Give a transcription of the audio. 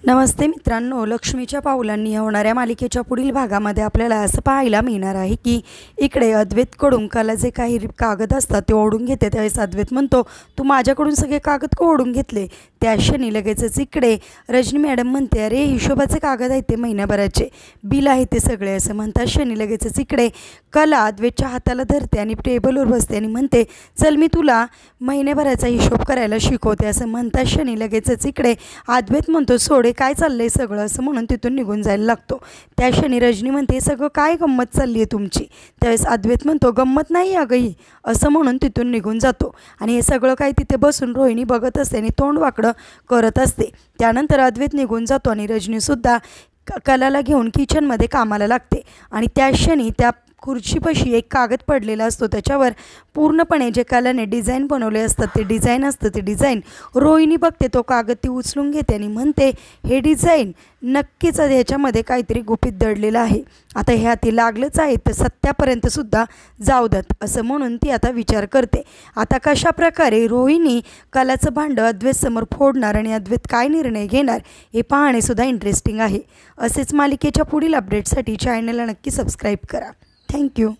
नमस्ते मित्रांनो, लक्ष्मीच्या पावलांनी या होणाऱ्या मालिकेच्या पुढील भागामध्ये आपल्याला असं पाहायला मिळणार आहे की इकडे अद्वैतकडून कला जे काही कागद असतात ते ओढून घेते। त्यावेळेस अद्वैत म्हणतो, तू माझ्याकडून सगळे कागद का ओढून घेतले? त्या क्षणी लगेचच इकडे रजनी मॅडम म्हणते, अरे हिशोबाचे कागद आहेत ते, महिन्याभराचे बिल आहे ते सगळे, असं म्हणता क्षणी लगेचच इकडे कला अद्वैतच्या हाताला धरते आणि टेबलवर बसते आणि म्हणते, चल मी तुला महिन्याभराचा हिशोब करायला शिकवते। असं म्हणता क्षणी लगेचच इकडे अद्वैत म्हणतो, सोडे काय चाललंय सगळं, असं म्हणून तिथून निघून जायला लागतो। त्या क्षणी रजनी म्हणते, सगळं काय गंमत चालली आहे तुमची? त्यावेळेस अद्वैत म्हणतो, गंमत नाही अगं ही, असं म्हणून तिथून निघून जातो। आणि हे सगळं काय तिथे बसून रोहिणी बघत असते आणि तोंड वाकडं करत असते। त्यानंतर अद्वैत निघून जातो आणि रजनीसुद्धा कलाला घेऊन किचनमध्ये कामाला लागते। आणि त्या क्षणी त्या खुर्चीपाशी एक कागद पडलेला असतो, त्याच्यावर पूर्णपणे जे कलाने डिझाईन बनवले असतात ते डिझाईन असतं। ते डिझाईन रोहिणी बघते, तो कागद ती उचलून घेते आणि म्हणते, हे डिझाईन नक्कीच ह्याच्यामध्ये काहीतरी गुपित दडलेलं आहे, आता हे हाती लागलंच आहे तर सत्यापर्यंतसुद्धा जाऊ द्यात, असं म्हणून ती आता विचार करते। आता कशा प्रकारे रोहिणी कलाचं भांडं अद्वैतसमोर फोडणार आणि अद्वैत काय निर्णय घेणार हे पाहणेसुद्धा इंटरेस्टिंग आहे। असेच मालिकेच्या पुढील अपडेटसाठी चॅनलला नक्की सबस्क्राईब करा। थँक्यू।